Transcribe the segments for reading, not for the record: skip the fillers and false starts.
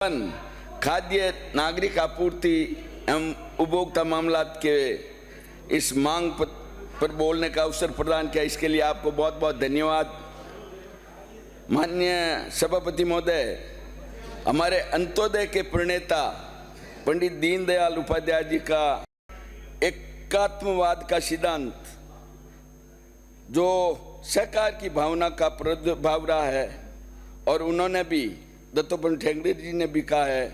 खाद्य नागरिक आपूर्ति एवं उपभोक्ता मामलात के इस मांग पर बोलने का अवसर प्रदान किया, इसके लिए आपको बहुत बहुत धन्यवाद। माननीय सभापति महोदय, हमारे अंत्योदय के प्रणेता पंडित दीनदयाल उपाध्याय जी का एकात्मवाद का सिद्धांत जो सहकार की भावना का प्रादुर्भाव रहा है, और उन्होंने भी दत्तोपंत ठेंगड़ी जी ने भी कहा है,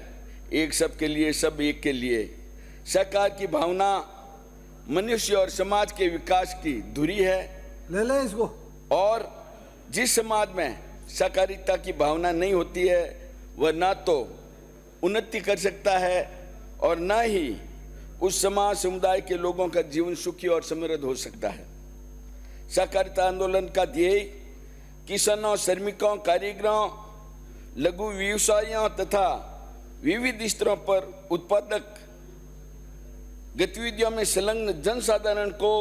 एक सबके लिए सब एक के लिए। सहकार की भावना मनुष्य और समाज के विकास की धुरी है। ले ले इसको। और जिस समाज में सहकारिता की भावना नहीं होती है, वह ना तो उन्नति कर सकता है और ना ही उस समाज समुदाय के लोगों का जीवन सुखी और समृद्ध हो सकता है। सहकारिता आंदोलन का ध्येय किसानों, श्रमिकों, कारीगरों, लघु व्यवसायियों तथा विविध स्तरों पर उत्पादक गतिविधियों में संलग्न जनसाधारण को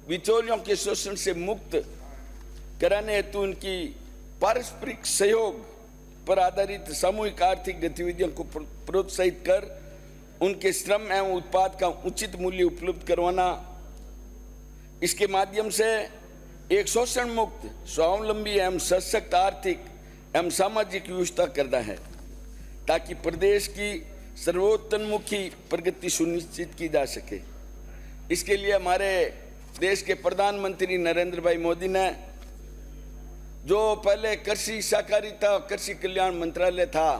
बिचौलियों के शोषण से मुक्त कराने हेतु उनकी पारस्परिक सहयोग पर आधारित सामूहिक आर्थिक गतिविधियों को प्रोत्साहित कर उनके श्रम एवं उत्पाद का उचित मूल्य उपलब्ध करवाना। इसके माध्यम से एक शोषण मुक्त, स्वावलंबी एवं सशक्त आर्थिक एवं सामाजिक व्यवस्था करना है, ताकि प्रदेश की सर्वोत्तोन्मुखी प्रगति सुनिश्चित की जा सके। इसके लिए हमारे देश के प्रधानमंत्री नरेंद्र भाई मोदी ने जो पहले कृषि सहकारिता कृषि कल्याण मंत्रालय था,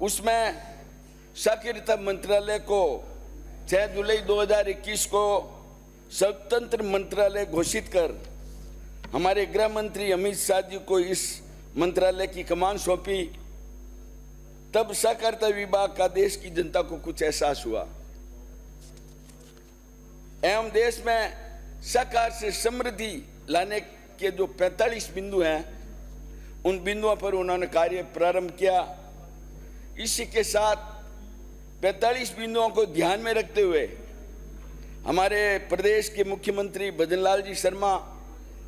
उसमें सहकारिता मंत्रालय को 6 जुलाई 2021 को स्वतंत्र मंत्रालय घोषित कर हमारे गृह मंत्री अमित शाह जी को इस मंत्रालय की कमान सौंपी। तब सहकारिता विभाग का देश की जनता को कुछ एहसास हुआ एवं देश में सहकार से समृद्धि लाने के जो 45 बिंदु हैं, उन बिंदुओं पर उन्होंने कार्य प्रारंभ किया। इसी के साथ 45 बिंदुओं को ध्यान में रखते हुए हमारे प्रदेश के मुख्यमंत्री भजनलाल जी शर्मा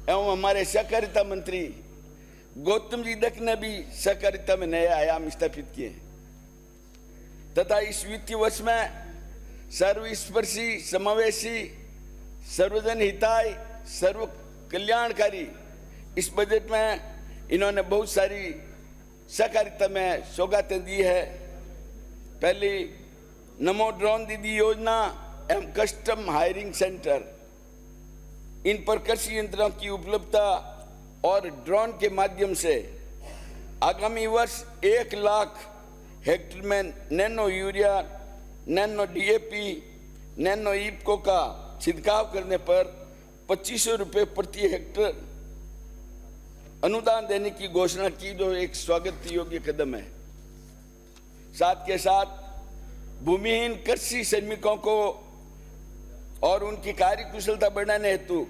एवं हमारे सहकारिता मंत्री गौतम जी दत्त ने भी सहकारिता में नए आयाम स्थापित किए तथा इस वित्तीय वर्ष में सर्वस्पर्शी, समावेशी, सर्वजन हिताय, सर्व कल्याणकारी इस बजट में इन्होंने बहुत सारी सहकारिता में सौगातें दी है। पहली नमो ड्रोन दीदी योजना एवं कस्टम हायरिंग सेंटर, इन पर कृषि यंत्रों की उपलब्धता और ड्रोन के माध्यम से आगामी वर्ष 1 लाख हेक्टेयर में nano urea, nano DAP, nano IFFCO का छिड़काव करने पर 2500 रुपये प्रति हेक्टेयर अनुदान देने की घोषणा की, जो एक स्वागत योग्य कदम है। साथ के साथ भूमिहीन कृषि श्रमिकों को और उनकी कार्य कुशलता बढ़ाने हेतु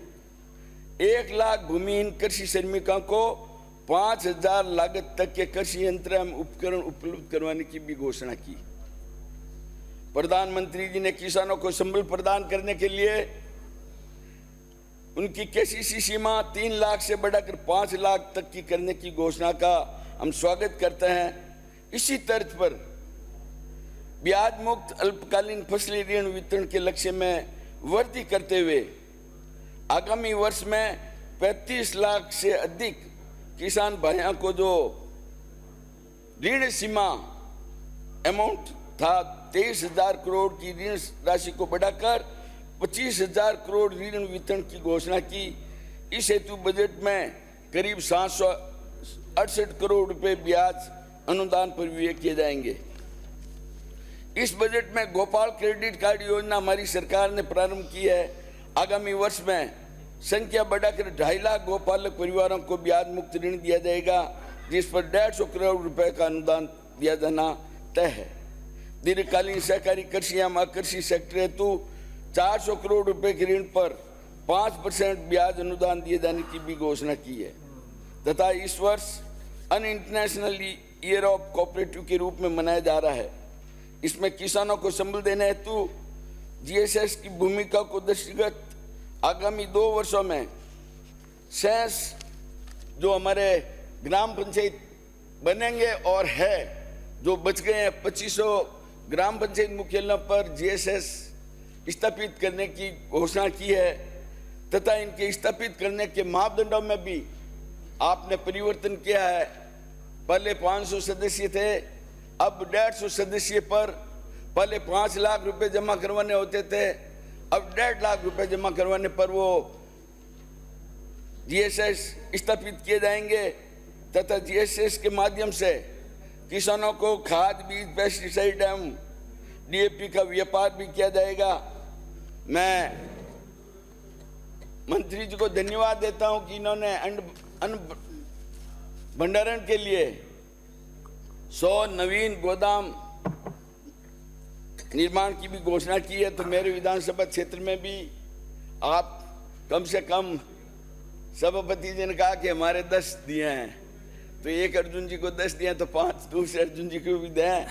1 लाख भूमिहीन कृषि श्रमिकों को 5000 लागत तक के कृषि यंत्र एवं उपकरण उपलब्ध करवाने की भी घोषणा की। प्रधानमंत्री जी ने किसानों को संबल प्रदान करने के लिए उनकी केसीसी सीमा 3 लाख से बढ़ाकर 5 लाख तक की करने की घोषणा का हम स्वागत करते हैं। इसी तर्ज पर ब्याज मुक्त अल्पकालीन फसली ऋण वितरण के लक्ष्य में वृद्धि करते हुए आगामी वर्ष में 35 लाख से अधिक किसान भाइयों को जो ऋण सीमा अमाउंट था 23,000 करोड़ की ऋण राशि को बढ़ाकर 25,000 करोड़ ऋण वितरण की घोषणा की। इस हेतु बजट में करीब 768 करोड़ रुपए ब्याज अनुदान पर व्यय किए जाएंगे। इस बजट में गोपाल क्रेडिट कार्ड योजना हमारी सरकार ने प्रारंभ की है। आगामी वर्ष में संख्या बढ़ाकर 2.5 लाख गोपालक परिवारों को ब्याज मुक्त ऋण दिया जाएगा, जिस पर 150 करोड़ रुपए का अनुदान दिया जाना तय है। दीर्घकालीन सहकारी कृषि एवं अकृषि सेक्टर हेतु 400 करोड़ रुपए के ऋण पर 5% ब्याज अनुदान दिए जाने की भी घोषणा की है तथा इस वर्ष इंटरनेशनल ईयर ऑफ कोऑपरेटिव के रूप में मनाया जा रहा है। इसमें किसानों को संबल देने हेतु जीएसएस की भूमिका को दृष्टिगत आगामी 2 वर्षों में शेष जो हमारे ग्राम पंचायत बनेंगे और है जो बच गए हैं 2500 ग्राम पंचायत मुख्यालयों पर जीएसएस स्थापित करने की घोषणा की है तथा इनके स्थापित करने के मापदंडों में भी आपने परिवर्तन किया है। पहले 500 सदस्य थे, अब 150 सदस्य पर पहले 5 लाख रुपए जमा करवाने होते थे, अब 1.5 लाख रुपए जमा करवाने पर वो जीएसएस स्थापित किए जाएंगे तथा जीएसएस के माध्यम से किसानों को खाद, बीज, पेस्टिसाइड एवं डीएपी का व्यापार भी किया जाएगा। मैं मंत्री जी को धन्यवाद देता हूं कि इन्होंने अन्न भंडारण के लिए 100 नवीन गोदाम निर्माण की भी घोषणा की है। तो मेरे विधानसभा क्षेत्र में भी आप कम से कम, सभापति जी ने कहा कि हमारे 10 दिए हैं, तो एक अर्जुन जी को 10 दिए तो 5 दूसरे अर्जुन जी को भी दें।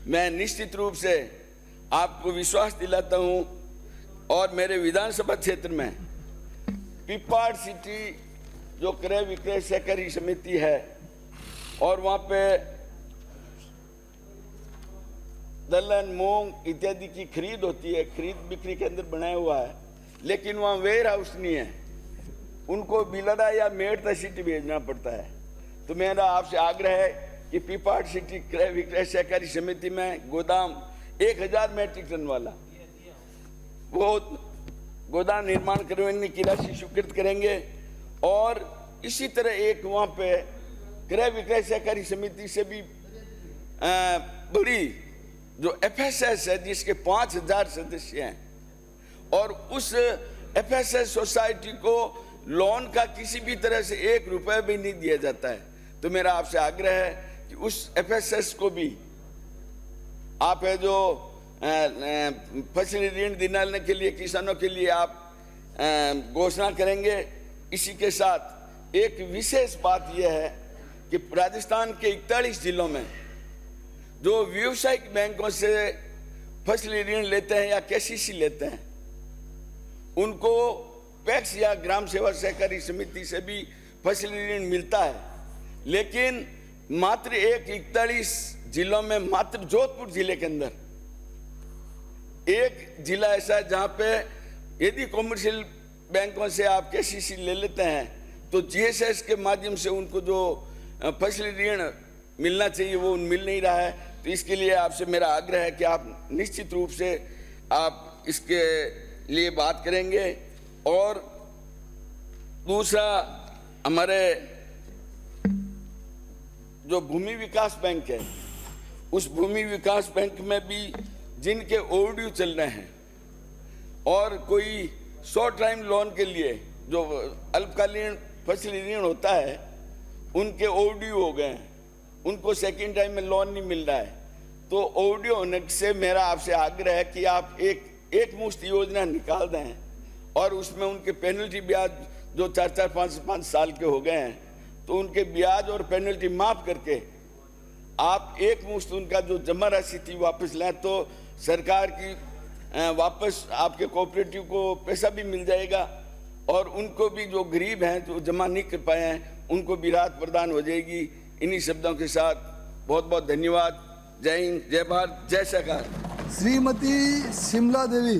मैं निश्चित रूप से आपको विश्वास दिलाता हूं और मेरे विधानसभा क्षेत्र में पिपाड़ सिटी जो क्रय विक्रय सहकारी समिति है और वहां पे दलहन, मूंग इत्यादि की खरीद होती है, खरीद बिक्री केंद्र बनाया हुआ है, लेकिन वहां वेयर हाउस नहीं है, उनको बिलरा या मेड़ता सिटी भेजना पड़ता है। तो मेरा आपसे आग्रह है कि पिपाड़ सिटी क्रय विक्रय सहकारी समिति में गोदाम 1000 मैट्रिक टन वाला वो गोदाम निर्माण करवाने की राशि स्वीकृत करेंगे। और इसी तरह एक वहां पे क्रय विक्रय सहकारी समिति से भी बड़ी जो एफएसएस है जिसके 5000 सदस्य हैं और उस एफएसएस सोसाइटी को लोन का किसी भी तरह से 1 रुपया भी नहीं दिया जाता है। तो मेरा आपसे आग्रह है कि उस एफएसएस को भी आप है जो फसली ऋण दिलाने के लिए किसानों के लिए आप घोषणा करेंगे। इसी के साथ एक विशेष बात यह है कि राजस्थान के 41 जिलों में जो व्यावसायिक बैंकों से फसली ऋण लेते हैं या केसीसी लेते हैं, उनको पैक्स या ग्राम सेवा सहकारी समिति से भी फसली ऋण मिलता है, लेकिन मात्र 41 जिलों में मात्र जोधपुर जिले के अंदर एक जिला ऐसा है जहां पे यदि कॉमर्शियल बैंकों से आप केसीसी ले लेते हैं तो जीएसएस के माध्यम से उनको जो फसली ऋण मिलना चाहिए वो मिल नहीं रहा है। तो इसके लिए आपसे मेरा आग्रह है कि आप निश्चित रूप से आप इसके लिए बात करेंगे। और दूसरा, हमारे जो भूमि विकास बैंक है, उस भूमि विकास बैंक में भी जिनके ओवरड्यू चल रहे हैं और कोई शॉर्ट टाइम लोन के लिए जो अल्पकालीन फसली ऋण होता है उनके ओवरड्यू हो गए हैं, उनको सेकंड टाइम में लोन नहीं मिल रहा है। तो ओवरड्यू होने से मेरा आपसे आग्रह है कि आप एक मुश्त योजना निकाल दें और उसमें उनके पेनल्टी ब्याज जो 4-4, 5-5 साल के हो गए हैं तो उनके ब्याज और पेनल्टी माफ करके आप एक मुश्त उनका जो जमा राशि थी वापस लें, तो सरकार की वापस आपके कोऑपरेटिव को पैसा भी मिल जाएगा और उनको भी जो गरीब हैं जो जमा नहीं कर पाए हैं उनको भी राहत प्रदान हो जाएगी। इन्हीं शब्दों के साथ बहुत बहुत धन्यवाद। जय हिंद, जय भारत, जय सरकार। श्रीमती शिमला देवी।